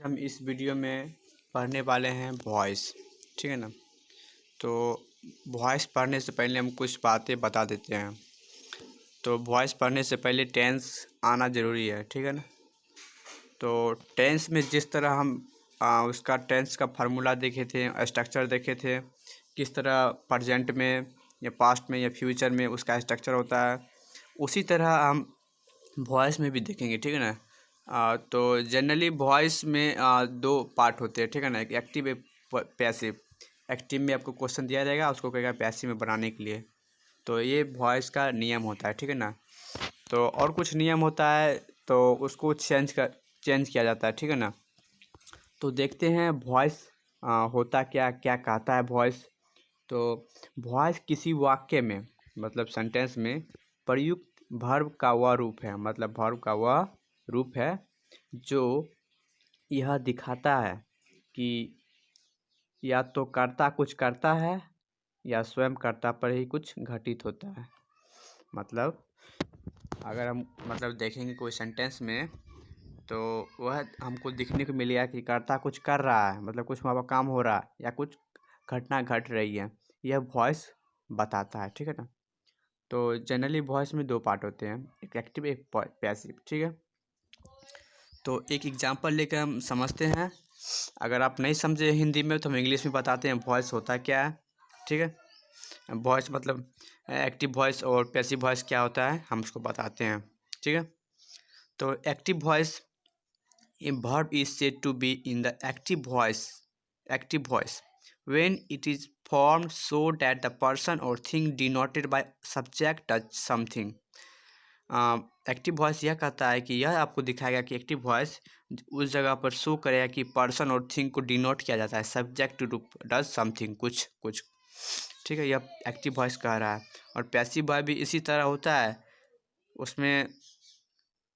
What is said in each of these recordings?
हम इस वीडियो में पढ़ने वाले हैं वॉइस। ठीक है ना। तो वॉइस पढ़ने से पहले हम कुछ बातें बता देते हैं। तो वॉइस पढ़ने से पहले टेंस आना ज़रूरी है। ठीक है ना। तो टेंस में जिस तरह हम उसका टेंस का फार्मूला देखे थे, स्ट्रक्चर देखे थे, किस तरह प्रेजेंट में या पास्ट में या फ्यूचर में उसका स्ट्रक्चर होता है, उसी तरह हम वॉइस में भी देखेंगे। ठीक है ना। तो जनरली वॉइस में दो पार्ट होते हैं। ठीक है ना। एक एक्टिव, एक पैसिव। एक्टिव में आपको क्वेश्चन दिया जाएगा, उसको कहेगा पैसिव में बनाने के लिए। तो ये वॉइस का नियम होता है। ठीक है ना। तो और कुछ नियम होता है तो उसको चेंज किया जाता है। ठीक है ना। तो देखते हैं वॉइस होता क्या क्या कहता है वॉइस। तो वॉइस किसी वाक्य में मतलब सेंटेंस में प्रयुक्त वर्ब का वह रूप है, मतलब वर्ब का वह रूप है जो यह दिखाता है कि या तो कर्ता कुछ करता है या स्वयं कर्ता पर ही कुछ घटित होता है। मतलब अगर हम देखेंगे कोई सेंटेंस में तो वह हमको दिखने को मिलेगा कि कर्ता कुछ कर रहा है, मतलब कुछ वहाँ पर काम हो रहा है या कुछ घटना घट रही है, यह वॉइस बताता है। ठीक है ना। तो जनरली वॉइस में दो पार्ट होते हैं, एक एक्टिव एक पैसिव। ठीक है। तो एक एग्जांपल लेकर हम समझते हैं। अगर आप नहीं समझे हिंदी में तो हम इंग्लिश में बताते हैं वॉइस होता क्या है। ठीक है। वॉइस मतलब एक्टिव वॉइस और पैसिव वॉइस क्या होता है हम उसको बताते हैं। ठीक है। तो active voice, a verb is said to be in the active voice when it is formed so that the person or thing denoted by subject does something। Active voice यह कहता है कि यह आपको दिखाएगा कि एक्टिव वॉइस उस जगह पर शो करेगा कि पर्सन और थिंग को डिनोट किया जाता है, सब्जेक्ट रूप डज समथिंग, कुछ कुछ। ठीक है। यह एक्टिव वॉइस कह रहा है। और पैसिव वॉइस भी इसी तरह होता है, उसमें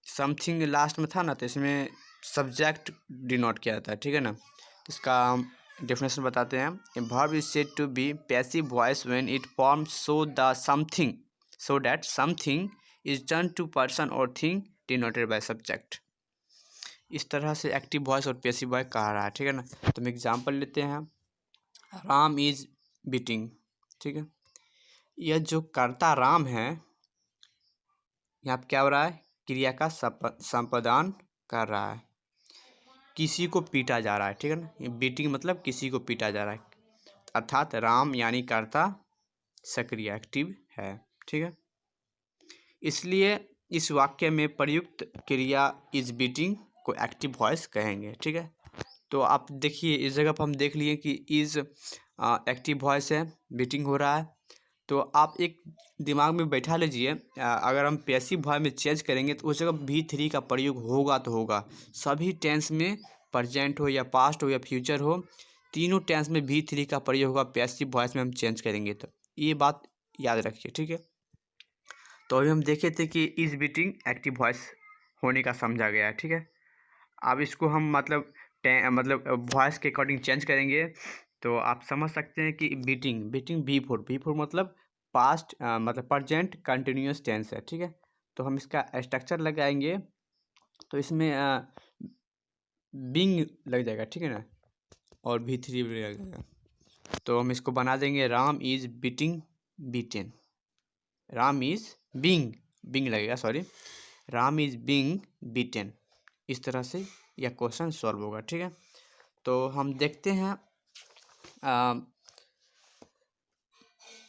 समथिंग लास्ट में था ना, तो इसमें सब्जेक्ट डिनोट किया जाता है। ठीक है ना। इसका हम डेफिनेशन बताते हैं। A verb is said to be passive voice when it forms so that something is done to person और थिंग डिनोटेड बाय सब्जेक्ट। इस तरह से एक्टिव वॉइस और पैसिव वॉइस कहा रहा है। ठीक है ना। तो हम एग्जांपल लेते हैं। Ram is beating. ठीक है। यह जो कर्ता राम है, यहाँ पे क्या हो रहा है, क्रिया का संपादन कर रहा है, किसी को पीटा जा रहा है। ठीक है ना। ये बीटिंग मतलब किसी को पीटा जा रहा है, अर्थात राम यानी कर्ता सक्रिय एक्टिव है। ठीक है। इसलिए इस वाक्य में प्रयुक्त क्रिया इज बीटिंग को एक्टिव वॉइस कहेंगे। ठीक है। तो आप देखिए इस जगह पर हम देख लिए कि इज एक्टिव वॉइस है, बीटिंग हो रहा है। तो आप एक दिमाग में बैठा लीजिए, अगर हम पैसिव वॉइस में चेंज करेंगे तो उस जगह V3 का प्रयोग होगा तो होगा। सभी टेंस में, प्रेजेंट हो या पास्ट हो या फ्यूचर हो, तीनों टेंस में V3 का प्रयोग होगा पैसिव वॉइस में हम चेंज करेंगे तो। ये बात याद रखिए। ठीक है। तो अभी हम देखे थे कि इज बीटिंग एक्टिव वॉइस होने का समझा गया है। ठीक है। अब इसको हम वॉइस के अकॉर्डिंग चेंज करेंगे तो आप समझ सकते हैं कि बीटिंग V4 मतलब पास्ट, मतलब प्रेजेंट कंटिन्यूअस टेंस है। ठीक है। तो हम इसका स्ट्रक्चर लगाएंगे तो इसमें बिंग लग जाएगा। ठीक है ना। और V3 भी लग जाएगा। तो हम इसको बना देंगे Ram is beaten. Ram is being लगेगा, sorry, Ram is being beaten. इस तरह से यह क्वेश्चन सॉल्व होगा। ठीक है। तो हम देखते हैं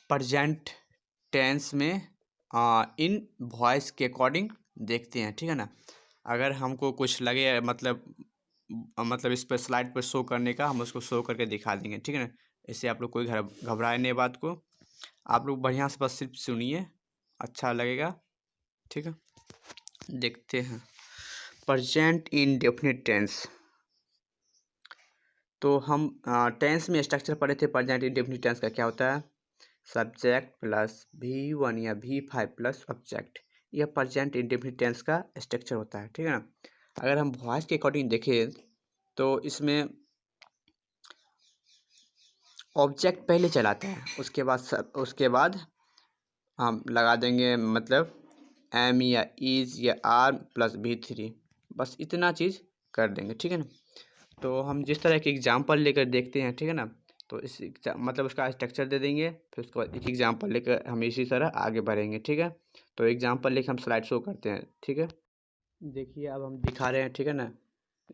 प्रेजेंट टेंस में इन वॉइस के अकॉर्डिंग देखते हैं। ठीक है ना। अगर हमको कुछ लगे मतलब इस पर स्लाइड पर शो करने का, हम उसको शो करके दिखा देंगे। ठीक है ना। इससे आप लोग कोई घबराए नहीं, बात को आप लोग बढ़िया से बस सिर्फ सुनिए, अच्छा लगेगा। ठीक है। देखते हैं प्रेजेंट इंडेफिनिट टेंस। तो हम टेंस में स्ट्रक्चर पढ़े थे। प्रेजेंट इंडेफिनिट टेंस का क्या होता है, सब्जेक्ट प्लस V1 या V5 प्लस ऑब्जेक्ट, यह प्रेजेंट इंडेफिनिट टेंस का स्ट्रक्चर होता है। ठीक है ना। अगर हम वॉइस के अकॉर्डिंग देखें तो इसमें ऑब्जेक्ट पहले चलाते हैं, उसके बाद हम लगा देंगे मतलब एम या इज या आर प्लस V3, बस इतना चीज़ कर देंगे। ठीक है ना। तो हम जिस तरह के एग्जांपल लेकर देखते हैं, ठीक है ना, तो इस मतलब उसका स्ट्रक्चर दे देंगे, फिर उसके बाद एक एग्जांपल लेकर हम इसी तरह आगे बढ़ेंगे, ठीक है। तो एग्जांपल लेकर हम स्लाइड शो करते हैं, ठीक है। देखिए अब हम दिखा रहे हैं, ठीक है ना,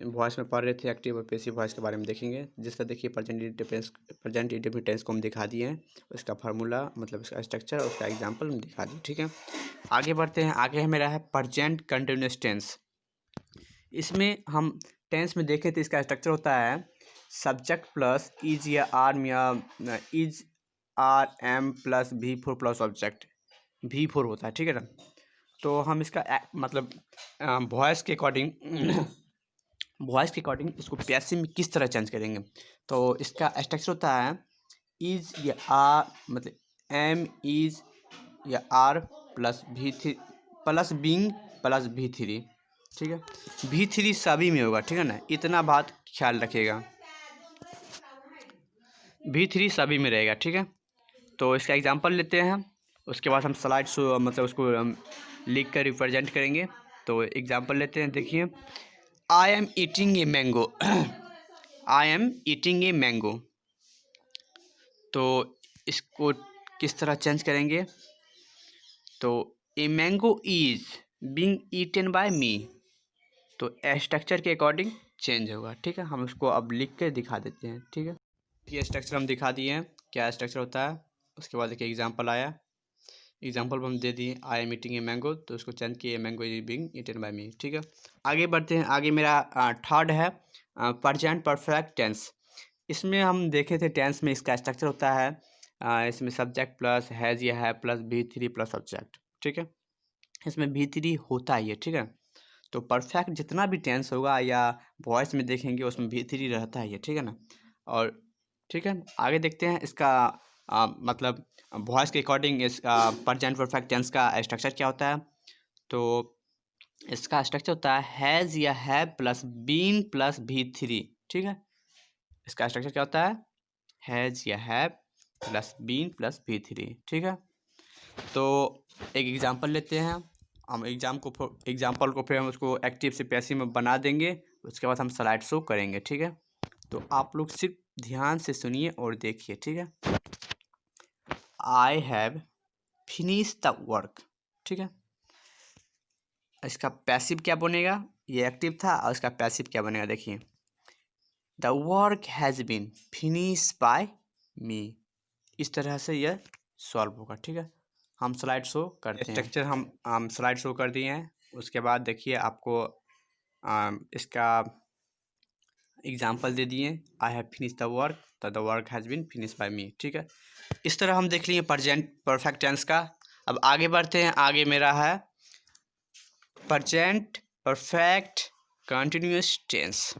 वॉइस में पढ़ रहे थे, एक्टिव और पैसिव वॉइस के बारे में देखेंगे। जिसका देखिए प्रेजेंट इंडेफिनिट टेंस को हम दिखा दिए हैं, उसका फार्मूला मतलब उसका स्ट्रक्चर, उसका एग्जांपल हम दिखा दिए, ठीक है। आगे बढ़ते हैं, आगे मेरा है प्रेजेंट कंटिन्यूअस टेंस। इसमें हम टेंस में देखें तो इसका स्ट्रक्चर होता है सब्जेक्ट प्लस इज या आर या is are am plus V4 plus object, V4 होता है, ठीक है ना। तो हम इसका मतलब वॉइस के अकॉर्डिंग वॉइस के अकॉर्डिंग इसको पैसिव में किस तरह चेंज करेंगे। तो इसका स्ट्रक्चर होता है इज या आर मतलब एम इज या are plus V3 plus being plus V3, ठीक है। V3 सभी में होगा, ठीक है ना, इतना बात ख्याल रखिएगा, V3 सभी में रहेगा, ठीक है। तो इसका एग्जांपल लेते हैं, उसके बाद हम स्लाइड शो मतलब उसको हम लिख कर रिप्रेजेंट करेंगे। तो एग्जांपल लेते हैं, देखिए I am eating a mango I am eating a mango. तो इसको किस तरह चेंज करेंगे, तो a mango is being eaten by me, तो स्ट्रक्चर के अकॉर्डिंग चेंज होगा, ठीक है। हम उसको अब लिख के दिखा देते हैं, ठीक है। ये स्ट्रक्चर हम दिखा दिए हैं, क्या स्ट्रक्चर होता है। उसके बाद देखिए एग्जांपल आया, एग्जांपल हम दे दिए I am eating a mango, तो उसको चेंज किए mango is being eaten by me, ठीक है। आगे बढ़ते हैं, आगे मेरा थर्ड है प्रेजेंट परफेक्ट टेंस। इसमें हम देखे थे टेंस में इसका स्ट्रक्चर होता है इसमें सब्जेक्ट प्लस हैज़ या है प्लस V3 प्लस ऑब्जेक्ट, ठीक है। इसमें V3 होता ही है, ठीक है। तो परफेक्ट जितना भी टेंस होगा या वॉइस में देखेंगे उसमें V3 रहता ही है, ठीक है ना। और ठीक है, आगे देखते हैं इसका मतलब वॉइस के अकॉर्डिंग इस प्रेजेंट परफेक्ट टेंस का स्ट्रक्चर क्या होता है। तो इसका स्ट्रक्चर होता है हैज़ या है प्लस बीन प्लस V3, ठीक है। इसका स्ट्रक्चर क्या होता है हैज़ या है प्लस बीन प्लस V3, ठीक है। तो एक एग्जांपल लेते हैं, हम एग्जांपल को फिर हम उसको एक्टिव से पैसिव में बना देंगे, उसके बाद हम स्लाइड शो करेंगे, ठीक है। तो आप लोग सिर्फ ध्यान से सुनिए और देखिए, ठीक है। आई हैव फिनिश द वर्क, ठीक है। इसका पैसिव क्या बनेगा, ये एक्टिव था और इसका पैसिव क्या बनेगा, देखिए the work has been finish by me. इस तरह से यह सॉल्व होगा, ठीक है। हम स्लाइड शो करते हैं, स्ट्रक्चर हम स्लाइड शो कर दिए हैं। उसके बाद देखिए आपको इसका एग्जांपल दे दिए, I have finish the work तो the work has been finish by me, ठीक है। इस तरह हम देख लिए प्रेजेंट परफेक्ट टेंस का। अब आगे बढ़ते हैं, आगे मेरा है प्रेजेंट परफेक्ट कंटिन्यूअस टेंस।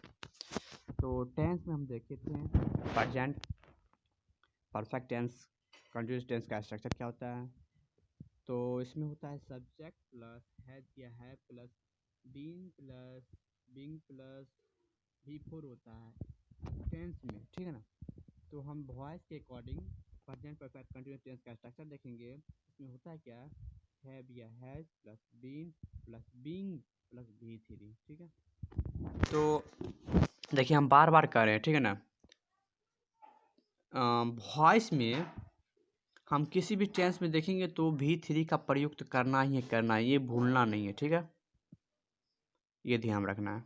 तो टेंस में हम देखे थे present perfect tense continuous tense का स्ट्रक्चर क्या होता है। तो इसमें होता है सब्जेक्ट प्लस हैज या है plus being plus being plus V4 होता है टेंस में, ठीक है ना। तो हम वॉइस के according present perfect continuous tense का स्ट्रक्चर देखेंगे। इसमें होता है क्या हैव या has plus been plus being plus V3, ठीक है। तो देखिए हम बार बार कर रहे हैं, ठीक है ना। वॉइस में हम किसी भी टेंस में देखेंगे तो V3 का प्रयुक्त करना ही है, करना है, ये भूलना नहीं है, ठीक है, ये ध्यान रखना है।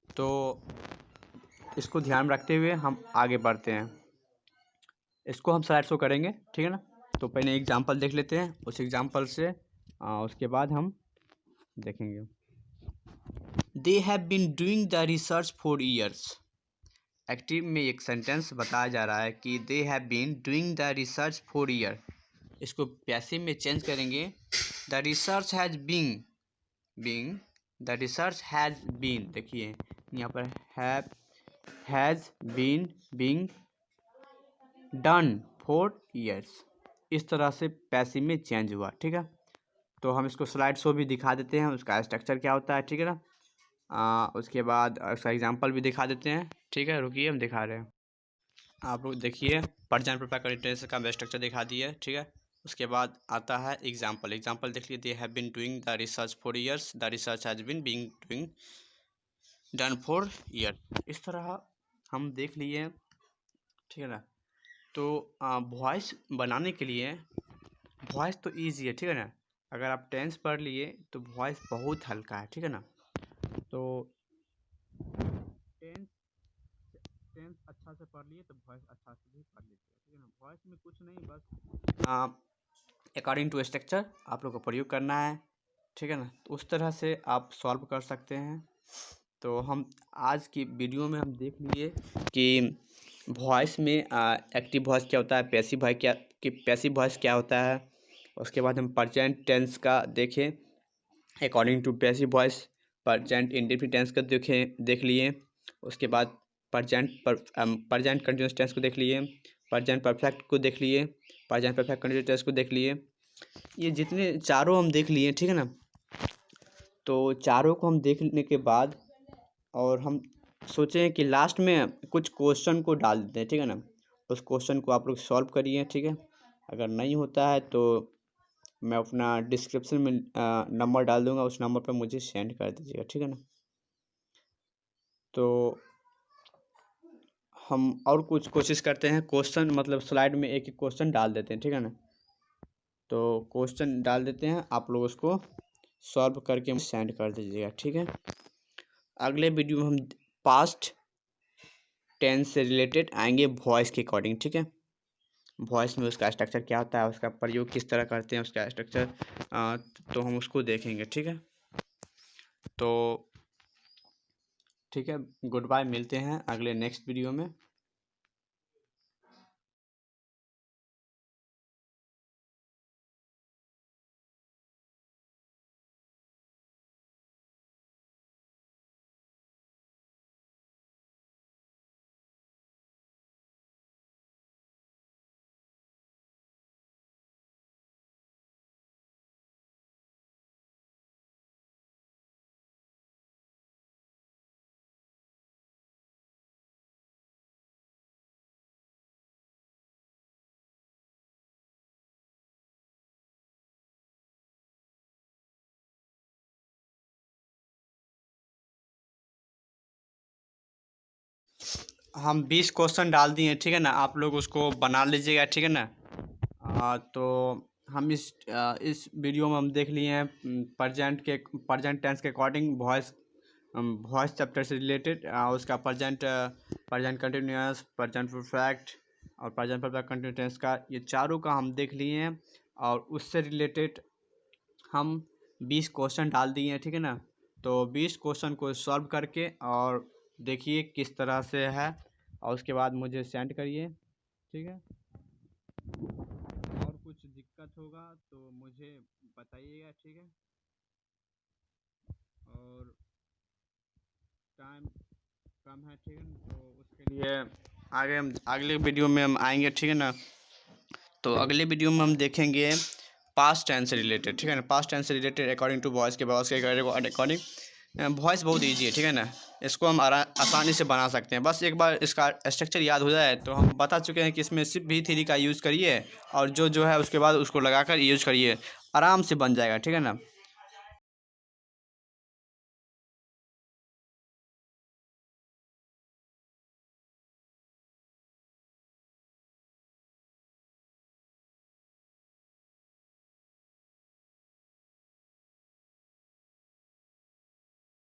तो इसको ध्यान रखते हुए हम आगे बढ़ते हैं, इसको हम स्लाइड शो करेंगे, ठीक है ना। तो पहले एग्जांपल देख लेते हैं, उस एग्जांपल से उसके बाद हम देखेंगे। They have been doing the research for years. Active में एक सेंटेंस बताया जा रहा है कि they have been doing the research for year. इसको पैसिव में चेंज करेंगे, the research has been the research has been, देखिए यहाँ पर has been being done for years. इस तरह से पैसिव में चेंज हुआ, ठीक है। तो हम इसको स्लाइड शो भी दिखा देते हैं, उसका स्ट्रक्चर क्या होता है, ठीक है ना। उसके बाद उसका एग्जांपल भी दिखा देते हैं, ठीक है, रुकिए हम दिखा रहे हैं। आप लोग देखिए प्रेजेंट परफेक्ट टेंस का स्ट्रक्चर दिखा दिए, ठीक है। उसके बाद आता है एग्जांपल देख लीजिए, they have been doing the research for years, the research has been being doing done for year. इस तरह हम देख लिए, ठीक है ना। तो वॉइस बनाने के लिए, वॉइस तो ईजी है, ठीक है ना। अगर आप टेंस पढ़ लिए तो वॉइस बहुत हल्का है, ठीक है ना। तो टेंस टेंस अच्छा से पढ़ लिए तो वॉइस अच्छा से भी पढ़ लीजिए, ठीक है ना। वॉइस में कुछ नहीं, बस अकॉर्डिंग टू स्ट्रक्चर आप लोग को प्रयोग करना है, ठीक है ना। तो उस तरह से आप सॉल्व कर सकते हैं। तो हम आज की वीडियो में हम देख लिए कि वॉइस में एक्टिव वॉइस क्या होता है, पैसिव वॉइस क्या, कि पैसिव वॉइस क्या होता है। उसके बाद हम प्रेजेंट टेंस का देखें, according to passive voice present indefinite tense का देख लिए। उसके बाद प्रेजेंट कंटिन्यूअस टेंस को देख लिए, प्रेजेंट परफेक्ट को देख लिए, प्रेजेंट परफेक्ट कंटिन्यूअस टेंस को देख लिए। ये जितने चारों हम देख लिए, ठीक है ना। तो चारों को हम देखने के बाद और हम सोचें कि लास्ट में कुछ क्वेश्चन को डाल देते हैं, ठीक है ना। उस क्वेश्चन को आप लोग सॉल्व करिए, ठीक है। अगर नहीं होता है तो मैं अपना डिस्क्रिप्शन में नंबर डाल दूंगा, उस नंबर पर मुझे सेंड कर दीजिएगा, ठीक है ना। तो हम और कुछ कोशिश करते हैं, क्वेश्चन मतलब स्लाइड में एक एक क्वेश्चन डाल देते हैं, ठीक है ना। तो क्वेश्चन डाल देते हैं, आप लोग उसको सॉल्व करके सेंड कर दीजिएगा, ठीक है। अगले वीडियो में हम पास्ट टेंस से रिलेटेड आएंगे वॉइस के अकॉर्डिंग, ठीक है। वॉइस में उसका स्ट्रक्चर क्या होता है, उसका प्रयोग किस तरह करते हैं, उसका स्ट्रक्चर तो हम उसको देखेंगे, ठीक है। तो ठीक है, गुड बाय, मिलते हैं अगले नेक्स्ट वीडियो में। हम 20 क्वेश्चन डाल दिए, ठीक है ना। आप लोग उसको बना लीजिएगा, ठीक है ना। तो हम इस वीडियो में हम देख लिए हैं प्रेजेंट टेंस के अकॉर्डिंग वॉइस चैप्टर से रिलेटेड, उसका प्रेजेंट कंटिन्यूअस, प्रेजेंट परफेक्ट और प्रेजेंट परफेक्ट कंटिन्यूअस टेंस का, ये चारों का हम देख लिए हैं। और उससे रिलेटेड हम 20 क्वेश्चन डाल दिए हैं, ठीक है ना। तो 20 क्वेश्चन को सॉल्व करके और देखिए किस तरह से है, और उसके बाद मुझे सेंड करिए, ठीक है। और कुछ दिक्कत होगा तो मुझे बताइएगा, ठीक है। और टाइम कम है, ठीक है ना, तो उसके लिए आगे हम अगले वीडियो में हम आएंगे, ठीक है ना। तो अगले वीडियो में हम देखेंगे पास्ट टेंस से रिलेटेड, ठीक है ना। पास्ट टेंस से रिलेटेड अकॉर्डिंग टू वॉइस के अकॉर्डिंग वॉइस बहुत ईजी है, ठीक है ना। इसको हम आसानी से बना सकते हैं, बस एक बार इसका स्ट्रक्चर याद हो जाए तो हम बता चुके हैं कि इसमें सिर्फ V3 का यूज़ करिए और जो है उसके बाद उसको लगाकर यूज़ करिए, आराम से बन जाएगा, ठीक है ना।